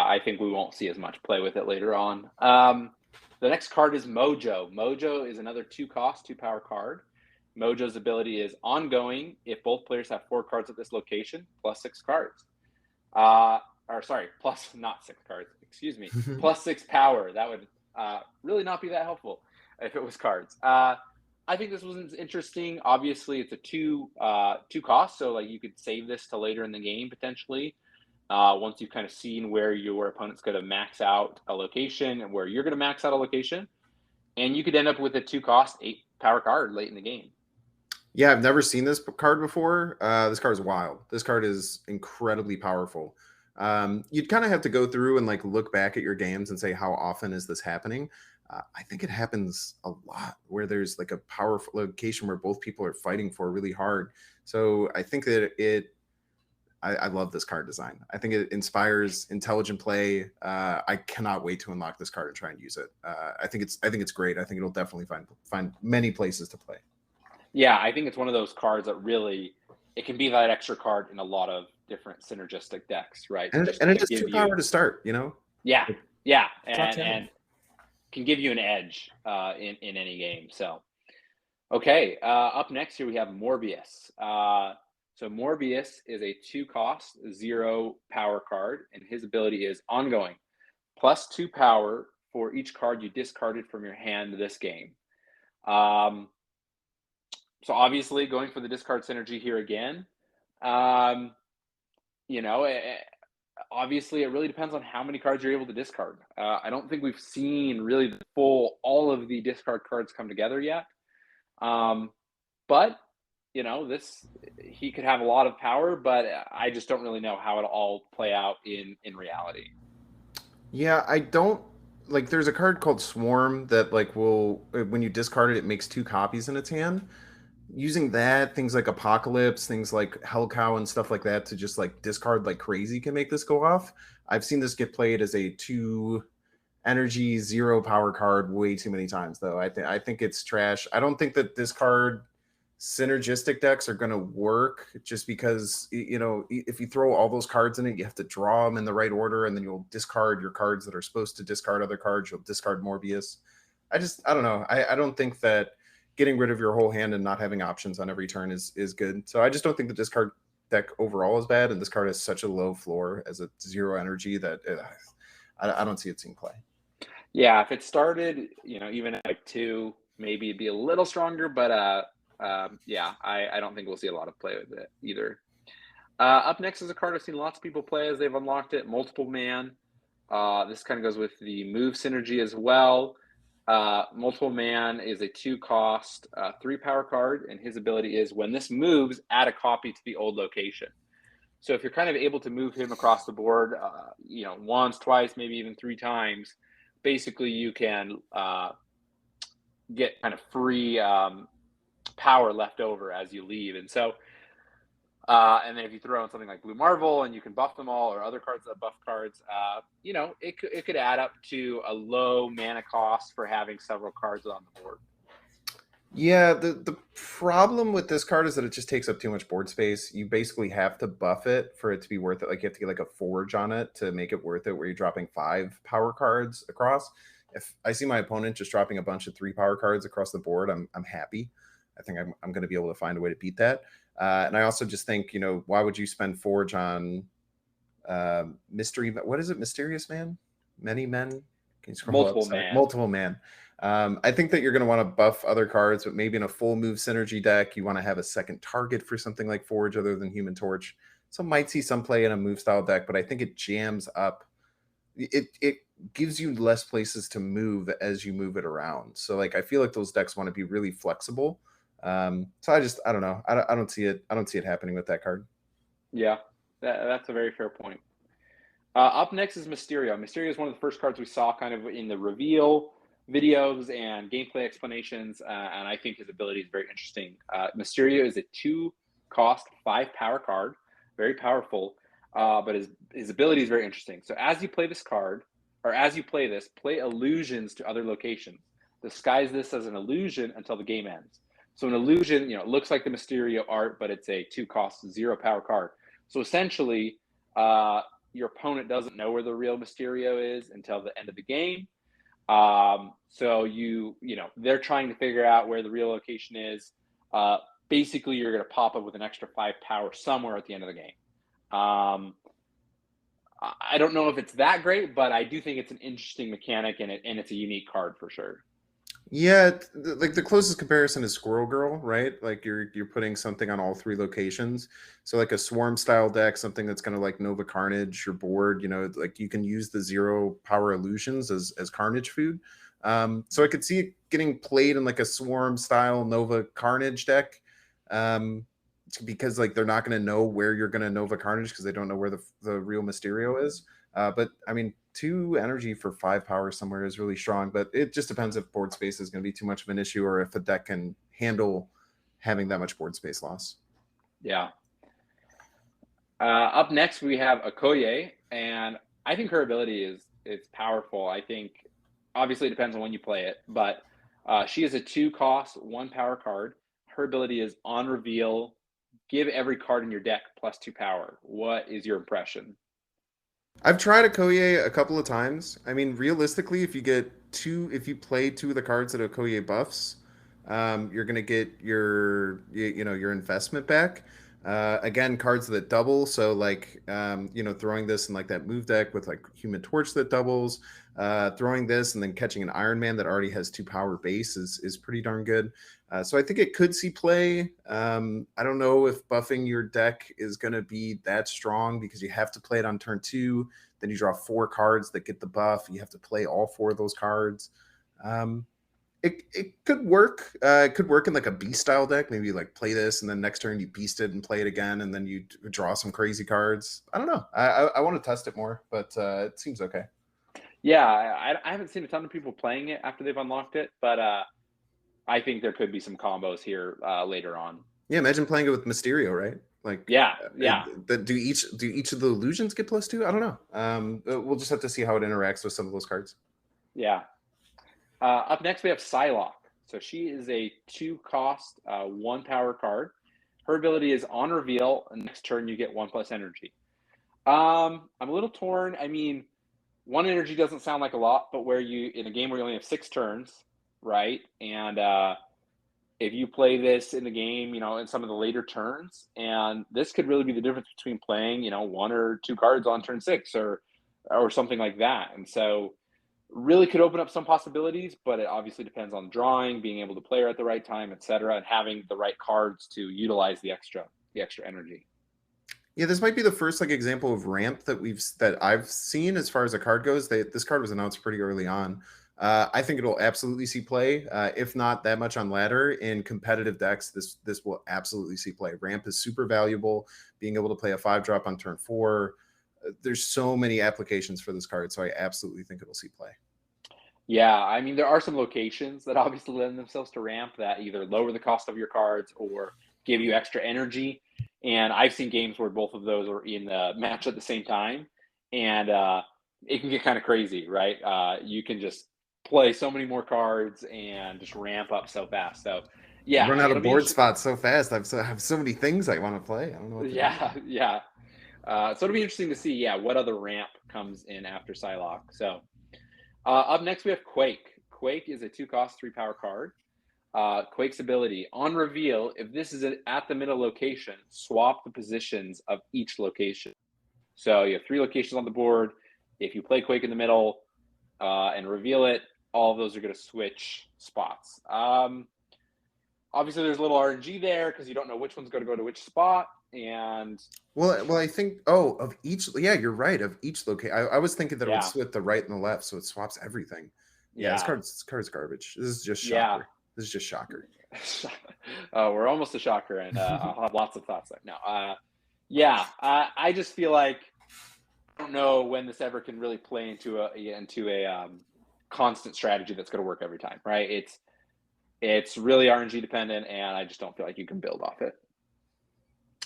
I think we won't see as much play with it later on. The next card is Mojo. Mojo is another 2-cost, 2-power card. Mojo's ability is ongoing if both players have 4 cards at this location, plus 6 cards. Plus not 6 cards, excuse me, plus 6 power. That would really not be that helpful if it was cards. I think this was interesting. Obviously, it's a 2 cost, so like you could save this to later in the game potentially. Once you've kind of seen where your opponent's going to max out a location and where you're going to max out a location, and you could end up with a 2-cost 8-power card late in the game. Yeah, I've never seen this card before. This card is wild. This card is incredibly powerful. You'd kind of have to go through and like look back at your games and say how often is this happening. I think it happens a lot where there's like a powerful location where both people are fighting for really hard. So I think that I love this card design. I think it inspires intelligent play. I cannot wait to unlock this card and try and use it. I think it's great. I think it'll definitely find many places to play. Yeah, I think it's one of those cards that really it can be that extra card in a lot of different synergistic decks, right? And it has 2 power to start, Yeah, and can give you an edge in any game. So, okay, up next here we have Morbius. So Morbius is a 2-cost, 0-power card, and his ability is ongoing, plus 2 power for each card you discarded from your hand this game. So obviously going for the discard synergy here again. Obviously, it really depends on how many cards you're able to discard. I don't think we've seen really all of the discard cards come together yet. But he could have a lot of power, but I just don't really know how it'll all play out in reality. Yeah, I don't like. There's a card called Swarm that when you discard it, it makes 2 copies in its hand. Using that, things like Apocalypse, things like Hellcow and stuff like that to just like discard like crazy can make this go off. I've seen this get played as a 2 energy 0 power card way too many times though. I think it's trash. I don't think that this card synergistic decks are going to work just because, you know, if you throw all those cards in it, you have to draw them in the right order, and then you'll discard your cards that are supposed to discard other cards. You'll discard Morbius. I don't know. I don't think that getting rid of your whole hand and not having options on every turn is good. So I just don't think the discard deck overall is bad, and this card has such a low floor as a 0 energy that I don't see it seeing play. Yeah, if it started, you know, even at like 2, maybe it'd be a little stronger, but yeah, I don't think we'll see a lot of play with it either. Up next is a card I've seen lots of people play as they've unlocked it, Multiple Man. This kind of goes with the move synergy as well. Multiple Man is a 2-cost, 3-power card, and his ability is when this moves, add a copy to the old location. So if you're kind of able to move him across the board, you know, once, twice, maybe even 3 times, basically you can get kind of free power left over as you leave. And so, and then if you throw in something like Blue Marvel and you can buff them all, or other cards that buff cards, you know, it could add up to a low mana cost for having several cards on the board. Yeah, the problem with this card is that it just takes up too much board space. You basically have to buff it for it to be worth it. Like you have to get like a forge on it to make it worth it, where you're dropping 5 power cards across. If I see my opponent just dropping a bunch of 3 power cards across the board, I'm happy. I think I'm going to be able to find a way to beat that. And I also just think, you know, why would you spend forge on mystery? What is it? Mysterious Man? Many Men? Can you scroll Multiple up? Man. Multiple Man. I think that you're going to want to buff other cards, but maybe in a full move synergy deck, you want to have a second target for something like Forge other than Human Torch. So might see some play in a move style deck, but I think it jams up. It gives you less places to move as you move it around. So like I feel like those decks want to be really flexible. So I don't know. I don't see it. I don't see it happening with that card. Yeah, that's a very fair point. Up next is Mysterio. Mysterio is one of the first cards we saw kind of in the reveal videos and gameplay explanations, and I think his ability is very interesting. Mysterio is a 2-cost, 5-power card, very powerful, but his ability is very interesting. So as you play this card, or as you play this, play illusions to other locations. Disguise this as an illusion until the game ends. So an illusion, you know, it looks like the Mysterio art, but it's a 2-cost, 0-power card. So essentially, your opponent doesn't know where the real Mysterio is until the end of the game. So you know, they're trying to figure out where the real location is. Basically, you're going to pop up with an extra 5 power somewhere at the end of the game. I don't know if it's that great, but I do think it's an interesting mechanic, and it's a unique card for sure. Yeah, like the closest comparison is Squirrel Girl, right? Like you're putting something on all 3 locations. So like a swarm style deck, something that's going to like Nova Carnage your board, you know, like you can use the 0-power illusions as Carnage food. So I could see it getting played in like a swarm style Nova Carnage deck. Because like they're not going to know where you're going to Nova Carnage because they don't know where the real Mysterio is. But I mean, 2 energy for 5 power somewhere is really strong, but it just depends if board space is going to be too much of an issue or if the deck can handle having that much board space loss. Yeah. Up next, we have Okoye, and I think her ability is powerful. I think obviously it depends on when you play it, but she is a 2-cost, 1-power card. Her ability is on reveal, give every card in your deck plus 2 power. What is your impression? I've tried Okoye a couple of times. I mean, realistically, if you play 2 of the cards that Okoye buffs, you're gonna get your your investment back. Again, cards that double. So like throwing this in like that move deck with like Human Torch that doubles, throwing this and then catching an Iron Man that already has 2 power base is pretty darn good. So I think it could see play. I don't know if buffing your deck is going to be that strong because you have to play it on turn 2. Then you draw 4 cards that get the buff. You have to play all 4 of those cards. It could work. It could work in like a beast style deck. Maybe you like play this and then next turn you beast it and play it again and then you draw some crazy cards. I don't know. I want to test it more, but it seems okay. Yeah, I haven't seen a ton of people playing it after they've unlocked it, but I think there could be some combos here later on. Yeah, imagine playing it with Mysterio, right? Like, yeah. Do each of the illusions get +2? I don't know. We'll just have to see how it interacts with some of those cards. Yeah. Up next, we have Psylocke. So she is a 2-cost, 1-power card. Her ability is on reveal, and next turn you get 1+ energy. I'm a little torn. I mean, 1 energy doesn't sound like a lot, but where you in a game where you only have 6 turns, right? And if you play this in the game, in some of the later turns, and this could really be the difference between playing, 1 or 2 cards on turn 6 or something like that. And so really could open up some possibilities, but it obviously depends on drawing, being able to play her at the right time, etc., and having the right cards to utilize the extra energy. Yeah, this might be the first example of ramp that I've seen as far as a card goes. This card was announced pretty early on. I think it'll absolutely see play. If not that much on ladder, in competitive decks, this will absolutely see play. Ramp is super valuable. Being able to play a 5-drop on turn 4. There's so many applications for this card, so I absolutely think it'll see play. Yeah, I mean, there are some locations that obviously lend themselves to ramp that either lower the cost of your cards or give you extra energy. And I've seen games where both of those are in the match at the same time, and it can get kind of crazy, right? You can just play so many more cards and just ramp up so fast. So, yeah, Run out of board spots so fast. I have so many things I want to play. I don't know what to do. Yeah. So it'll be interesting to see, what other ramp comes in after Psylocke. So up next we have Quake. Quake is a 2-cost, 3-power card. Quake's ability, on reveal, if this is at the middle location, swap the positions of each location. So you have 3 locations on the board. If you play Quake in the middle and reveal it, all of those are going to switch spots. Obviously, there's a little RNG there because you don't know which one's going to go to which spot. And well, I think of each. Yeah, you're right. Of each location, I was thinking that it would split the right and the left, so it swaps everything. Yeah, this card's garbage. This is just shocker. Yeah. This is just shocker. We're almost a shocker, and I'll have lots of thoughts there. No, I just feel like I don't know when this ever can really play into a constant strategy that's going to work every time, right? It's really RNG dependent, and I just don't feel like you can build off it.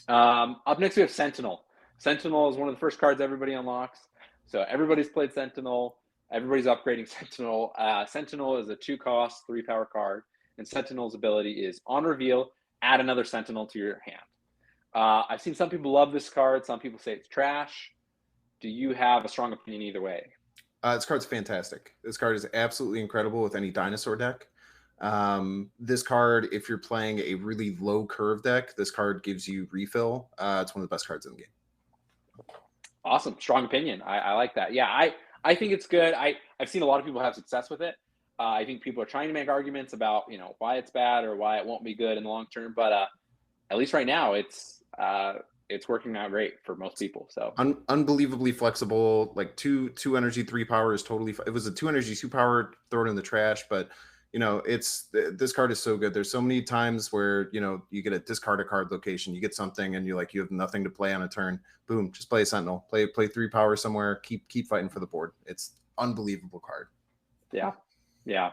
Up next, we have Sentinel. Sentinel is one of the first cards everybody unlocks. So everybody's played Sentinel. Everybody's upgrading Sentinel. Sentinel is a 2-cost, 3-power card. And Sentinel's ability is on reveal, add another Sentinel to your hand. I've seen some people love this card. Some people say it's trash. Do you have a strong opinion either way? This card's fantastic. This card is absolutely incredible with any dinosaur deck. This card, if you're playing a really low curve deck, this card gives you refill. It's one of the best cards in the game. Awesome. Strong opinion. I like that. Yeah, I think it's good. I've seen a lot of people have success with it. I think people are trying to make arguments about, why it's bad or why it won't be good in the long term. But at least right now, it's working out great for most people. So unbelievably flexible. Like two energy, 3 power is totally. It was a 2 energy, 2 power. Throw it in the trash, but this card is so good. There's so many times where you get a discard a card location, you get something, and you have nothing to play on a turn. Boom, just play a Sentinel. Play 3 power somewhere. Keep fighting for the board. It's unbelievable card. Yeah,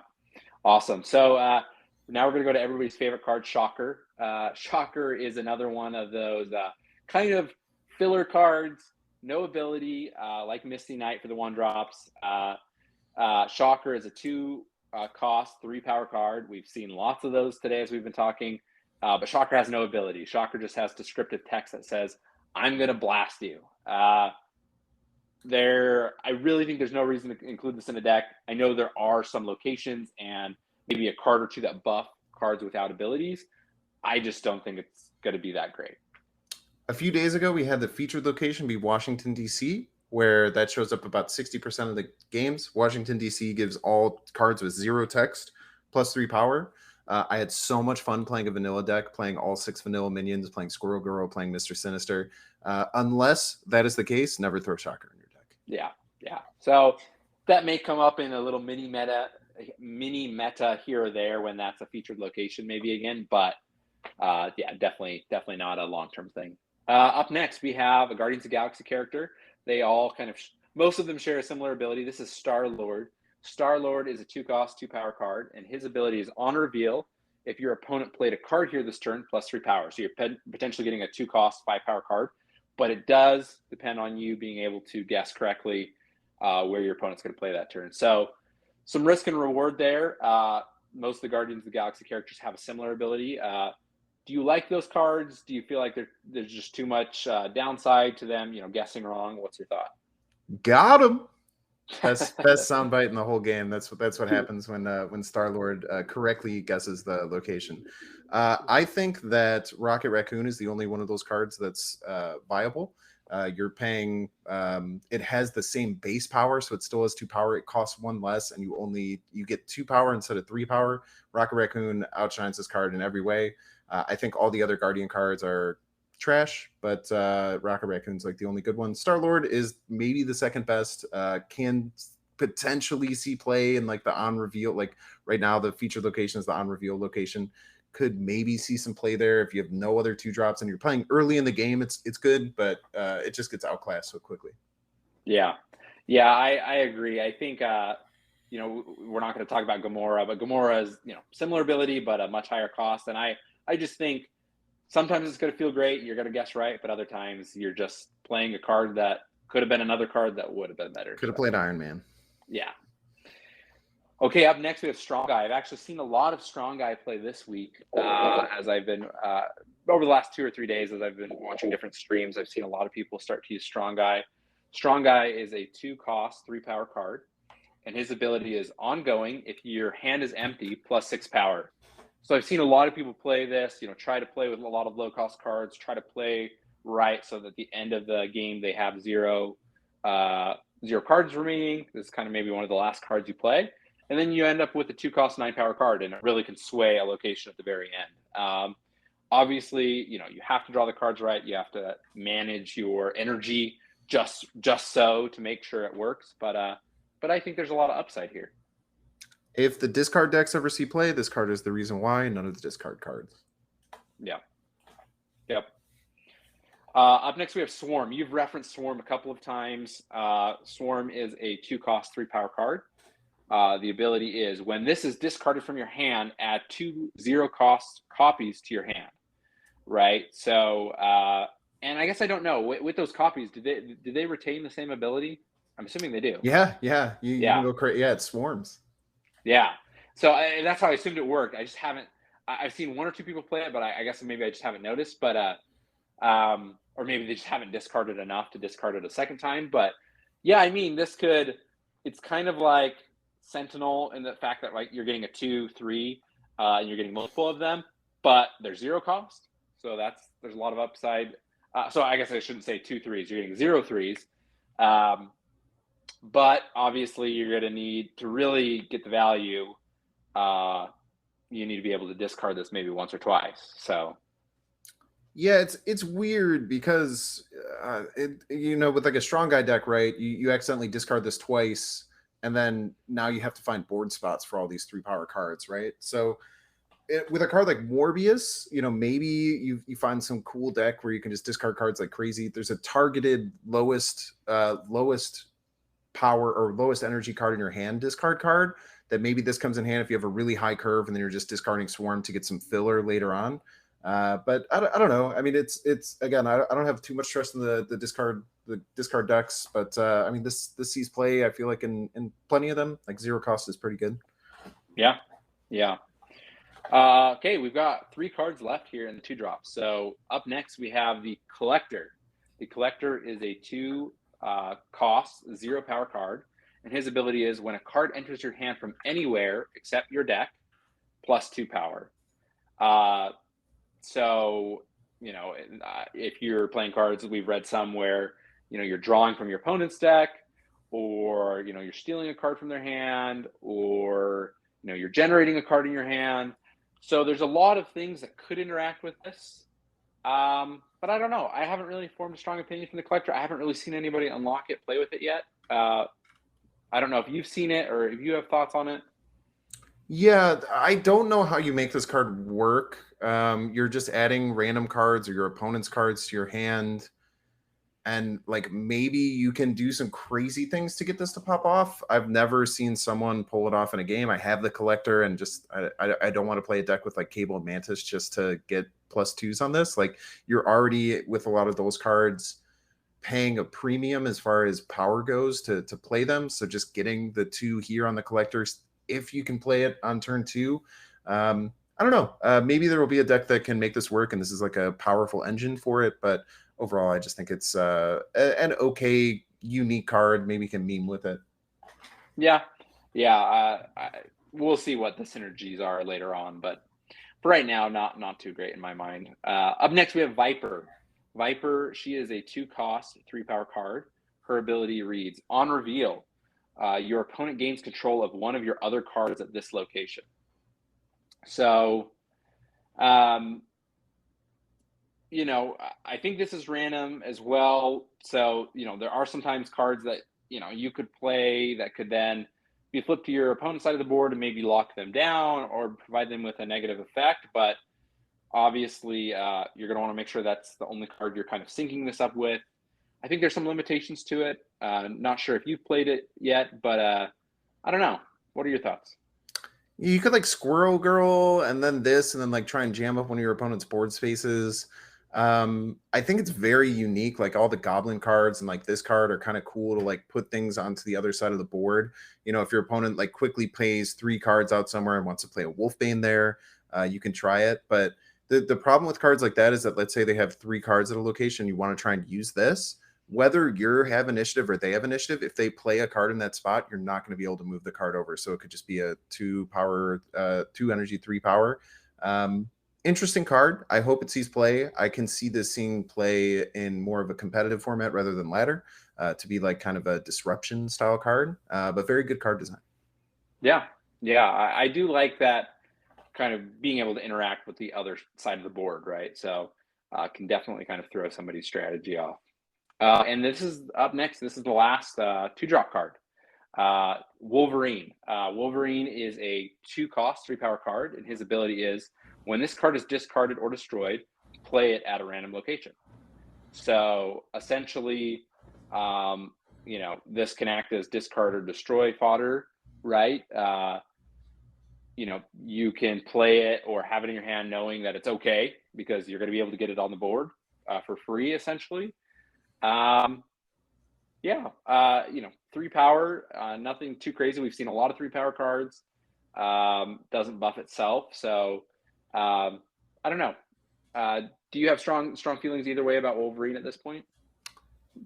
awesome. So now we're gonna go to everybody's favorite card, Shocker. Shocker is another one of those kind of filler cards, no ability, like Misty Knight for the 1-drops. Shocker is a 2-cost, 3-power card. We've seen lots of those today as we've been talking, but Shocker has no ability. Shocker just has descriptive text that says, I'm going to blast you. I really think there's no reason to include this in a deck. I know there are some locations and maybe a card or two that buff cards without abilities. I just don't think it's going to be that great. A few days ago, we had the featured location be Washington, D.C., where that shows up about 60% of the games. Washington, D.C. gives all cards with 0 text plus 3 power. I had so much fun playing a vanilla deck, playing all 6 vanilla minions, playing Squirrel Girl, playing Mr. Sinister. Unless that is the case, never throw Shocker in your deck. Yeah. So that may come up in a little mini meta here or there when that's a featured location maybe again. But definitely not a long-term thing. Up next, we have a Guardians of the Galaxy character. They all most of them share a similar ability. This is Star-Lord. Star-Lord is a 2-cost, 2-power card, and his ability is on reveal. If your opponent played a card here this turn, plus 3 power. So you're potentially getting a 2-cost, 5-power card, but it does depend on you being able to guess correctly where your opponent's going to play that turn. So some risk and reward there. most of the Guardians of the Galaxy characters have a similar ability. Do you like those cards? Do you feel like there's just too much downside to them? Guessing wrong. What's your thought? Got him. Best soundbite in the whole game. That's what happens when Star-Lord correctly guesses the location. I think that Rocket Raccoon is the only one of those cards that's viable. You're paying. It has the same base power, so it still has 2 power. It costs 1 less, and you get 2 power instead of 3 power. Rocket Raccoon outshines this card in every way. I think all the other Guardian cards are trash, but Rocket Raccoon's like the only good one. Star-Lord is maybe the second best. Can potentially see play in like the on reveal. Like right now, the featured location is the on reveal location. Could maybe see some play there if you have no other 2-drops and you're playing early in the game. It's good, but it just gets outclassed so quickly. Yeah, I agree. I think we're not going to talk about Gamora, but Gamora is similar ability but a much higher cost, and I just think sometimes it's going to feel great, you're going to guess right, but other times you're just playing a card that could have been another card that would have been better. Could have played Iron Man. Yeah. Okay, up next we have Strong Guy. I've actually seen a lot of Strong Guy play this week as I've been over the last 2 or 3 days as I've been watching different streams. I've seen a lot of people start to use Strong Guy. Strong Guy is a 2-cost, 3-power card, and his ability is ongoing if your hand is empty plus 6 power. So I've seen a lot of people play this, try to play with a lot of low-cost cards, try to play right so that at the end of the game they have zero cards remaining. This is kind of maybe one of the last cards you play. And then you end up with a 2-cost, 9-power card, and it really can sway a location at the very end. Obviously, you have to draw the cards right. You have to manage your energy just so to make sure it works. But I think there's a lot of upside here. If the discard decks ever see play, this card is the reason why. None of the discard cards. Yeah. Yep. Up next, we have Swarm. You've referenced Swarm a couple of times. Swarm is a 2-cost, 3-power card. The ability is when this is discarded from your hand, add 2 0-cost copies to your hand. Right. So, and I guess I don't know with those copies, did they retain the same ability? I'm assuming they do. Yeah. You can go crazy. Yeah, it swarms. Yeah. So that's how I assumed it worked. I just haven't. I've seen 1 or 2 people play it, but I guess maybe I just haven't noticed. But or maybe they just haven't discarded enough to discard it a second time. But yeah, I mean, it's kind of like Sentinel in the fact that you're getting a 2, 3, and you're getting multiple of them, but they're 0 cost. So there's a lot of upside. So I guess I shouldn't say 2 3s. You're getting 0 3s. But obviously you're going to need to really get the value. You need to be able to discard this maybe once or twice. So yeah, it's weird because with like a Strong Guy deck, right? You accidentally discard this twice, and then now you have to find board spots for all these 3-power cards, right? So with a card like Morbius, maybe you find some cool deck where you can just discard cards like crazy. There's a targeted lowest power or lowest energy card in your hand discard card that maybe this comes in hand if you have a really high curve and then you're just discarding Swarm to get some filler later on. But I don't know. I mean, it's again, I don't have too much trust in the discard decks, but I mean, this sees play. I feel like in plenty of them, like 0 cost is pretty good. Yeah. Okay, we've got 3 cards left here in the 2-drops. So up next we have the Collector. The Collector is a 2-cost, 0-power card, and his ability is when a card enters your hand from anywhere except your deck, plus 2 power. So if you're playing cards, we've read some where you're drawing from your opponent's deck, or you're stealing a card from their hand, or you're generating a card in your hand. So there's a lot of things that could interact with this. But I don't know. I haven't really formed a strong opinion from the Collector. I haven't really seen anybody unlock it, play with it yet. I don't know if you've seen it or if you have thoughts on it. Yeah, I don't know how you make this card work. You're just adding random cards or your opponent's cards to your hand. And like maybe you can do some crazy things to get this to pop off. I've never seen someone pull it off in a game. I have the Collector and just I don't want to play a deck with like Cable and Mantis just to get +2s on this. Like you're already with a lot of those cards paying a premium as far as power goes to play them. So just getting the 2 here on the Collector if you can play it on turn 2. I don't know. Maybe there will be a deck that can make this work, and this is like a powerful engine for it. But overall, I just think it's an okay, unique card. Maybe you can meme with it. Yeah. We'll see what the synergies are later on, but for right now, not too great in my mind. Up next, we have Viper. Viper, she is a 2-cost, 3-power card. Her ability reads, on reveal, your opponent gains control of one of your other cards at this location. So, you know, I think this is random as well. So, you know, there are sometimes cards that, you know, you could play that could then be flipped to your opponent's side of the board and maybe lock them down or provide them with a negative effect. But obviously, you're going to want to make sure that's the only card you're kind of syncing this up with. I think there's some limitations to it. Not sure if you've played it yet, but I don't know. What are your thoughts? You could like Squirrel Girl and then this, and then like try and jam up one of your opponent's board spaces. I think it's very unique. Like all the Goblin cards and like this card are kind of cool to like put things onto the other side of the board. You know, if your opponent like quickly plays 3 cards out somewhere and wants to play a Wolfbane there, you can try it. But the problem with cards like that is that let's say they have 3 cards at a location, you want to try and use this. Whether you have initiative or they have initiative, if they play a card in that spot, you're not going to be able to move the card over. So it could just be a 2-power, 2 energy, 3 power. Interesting card. I hope it sees play. I can see this seeing play in more of a competitive format rather than ladder, to be like kind of a disruption style card, but very good card design. Yeah, I do like that kind of being able to interact with the other side of the board, right? So can definitely kind of throw somebody's strategy off. And this is up next. This is the last 2-drop card. Wolverine. Wolverine is a 2-cost, 3-power card, and his ability is when this card is discarded or destroyed, play it at a random location. So essentially, you know, this can act as discard or destroy fodder, right? You know, you can play it or have it in your hand knowing that it's okay because you're going to be able to get it on the board for free, essentially. You know, 3-power, nothing too crazy. We've seen a lot of 3-power cards. Doesn't buff itself. So I don't know. Do you have strong feelings either way about Wolverine at this point?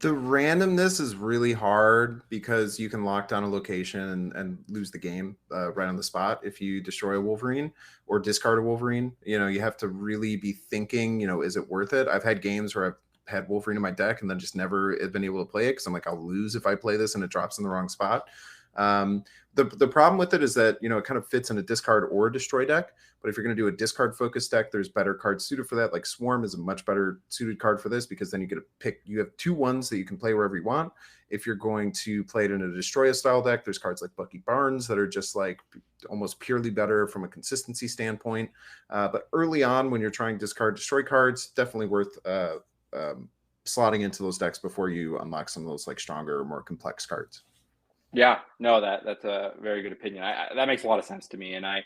The randomness is really hard because you can lock down a location and lose the game right on the spot if you destroy a Wolverine or discard a Wolverine. You know, you have to really be thinking, you know, is it worth it? I've had games where I've had Wolverine in my deck and then just never have been able to play it because I'm like, I'll lose if I play this and it drops in the wrong spot. The problem with it is that, you know, it kind of fits in a discard or a destroy deck. But if you're going to do a discard focused deck, there's better cards suited for that. Like Swarm is a much better suited card for this because then you get to pick, you have 2 ones that you can play wherever you want. If you're going to play it in a destroy style deck, there's cards like Bucky Barnes that are just like almost purely better from a consistency standpoint. But early on, when you're trying to discard destroy cards, definitely worth slotting into those decks before you unlock some of those like stronger, more complex cards. Yeah, no, that's a very good opinion. That makes a lot of sense to me, and I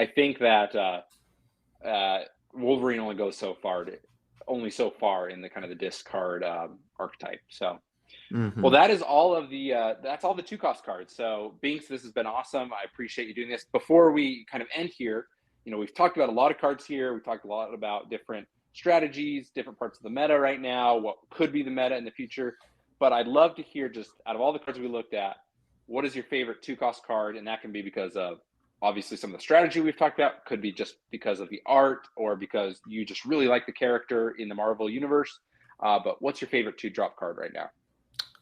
think that Wolverine only goes so far in the kind of the discard archetype. So, well, that is all of the that's all the 2-cost cards. So, Bynx, this has been awesome. I appreciate you doing this. Before we kind of end here, you know, we've talked about a lot of cards here. We've talked a lot about different strategies, different parts of the meta right now, what could be the meta in the future. But I'd love to hear, just out of all the cards we looked at, what is your favorite 2-cost card? And that can be because of obviously some of the strategy we've talked about, could be just because of the art or because you just really like the character in the Marvel universe. But what's your favorite 2-drop card right now?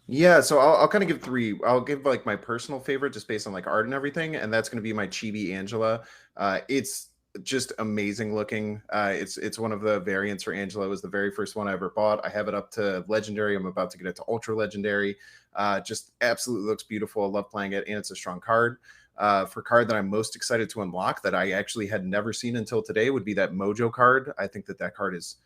Yeah, so I'll kind of give 3. I'll give like my personal favorite just based on like art and everything, and that's going to be my Chibi Angela. It's just amazing looking. It's one of the variants for Angela. It was the very first one I ever bought. I have it up to legendary. I'm about to get it to ultra legendary. Just absolutely looks beautiful. I love playing it, and it's a strong card. For card that I'm most excited to unlock that I actually had never seen until today would be that Mojo card. I think that card is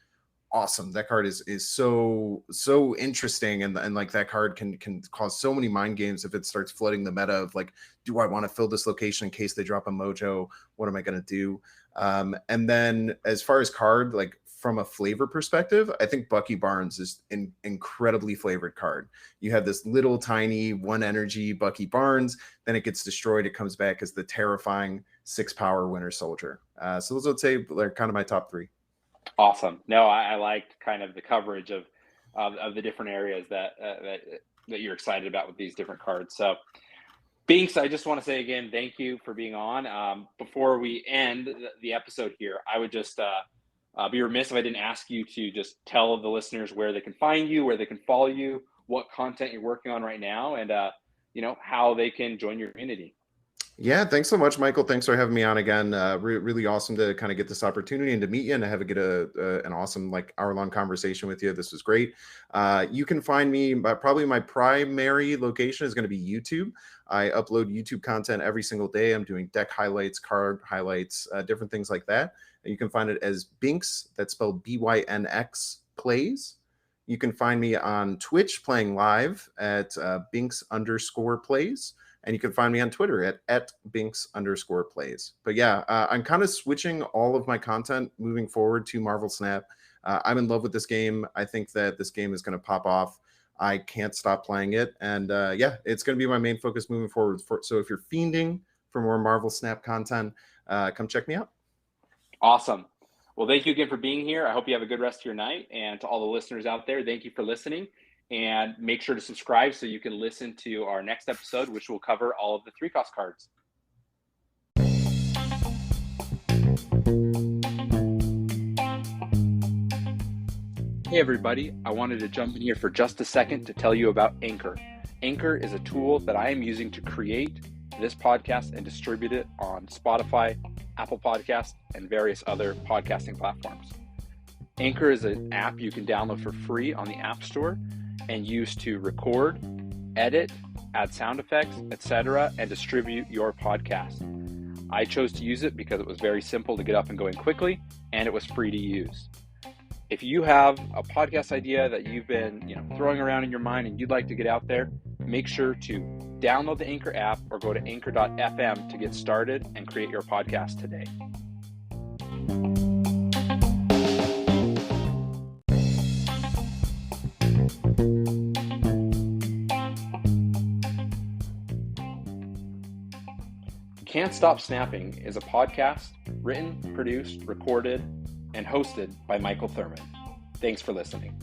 awesome. That card is so interesting, and like that card can cause so many mind games if it starts flooding the meta of like, do I want to fill this location in case they drop a Mojo? What am I going to do? And then as far as card, like from a flavor perspective, I think Bucky Barnes is an incredibly flavored card. You have this little tiny 1 energy Bucky Barnes, then it gets destroyed. It comes back as the terrifying 6 power Winter Soldier. So those would say they're kind of my top 3. Awesome. No, I liked kind of the coverage of the different areas that you're excited about with these different cards. So Bynx, I just want to say again, thank you for being on. Before we end the episode here, I would just be remiss if I didn't ask you to just tell the listeners where they can find you, where they can follow you, what content you're working on right now, and how they can join your community. Yeah, thanks so much, Michael. Thanks for having me on again. Really awesome to kind of get this opportunity and to meet you and to get an awesome hour-long conversation with you. This was great. You can find me, probably my primary location is going to be YouTube. I upload YouTube content every single day. I'm doing deck highlights, card highlights, different things like that. And you can find it as Bynx, that's spelled Bynx plays. You can find me on Twitch playing live at Bynx_plays. And you can find me on Twitter at Bynx_plays. But yeah, I'm kind of switching all of my content moving forward to Marvel Snap. I'm in love with this game. I think that this game is going to pop off. I can't stop playing it. And it's going to be my main focus moving forward. So if you're fiending for more Marvel Snap content, come check me out. Awesome. Well, thank you again for being here. I hope you have a good rest of your night. And to all the listeners out there, thank you for listening. And make sure to subscribe so you can listen to our next episode, which will cover all of the 3-cost cards. Hey everybody, I wanted to jump in here for just a second to tell you about Anchor. Anchor is a tool that I am using to create this podcast and distribute it on Spotify, Apple Podcasts, and various other podcasting platforms. Anchor is an app you can download for free on the App Store and use to record, edit, add sound effects, etc., and distribute your podcast. I chose to use it because it was very simple to get up and going quickly, and it was free to use. If you have a podcast idea that you've been throwing around in your mind and you'd like to get out there, make sure to download the Anchor app or go to anchor.fm to get started and create your podcast today. Can't Stop Snapping is a podcast written, produced, recorded, and hosted by Michael Thurman. Thanks for listening.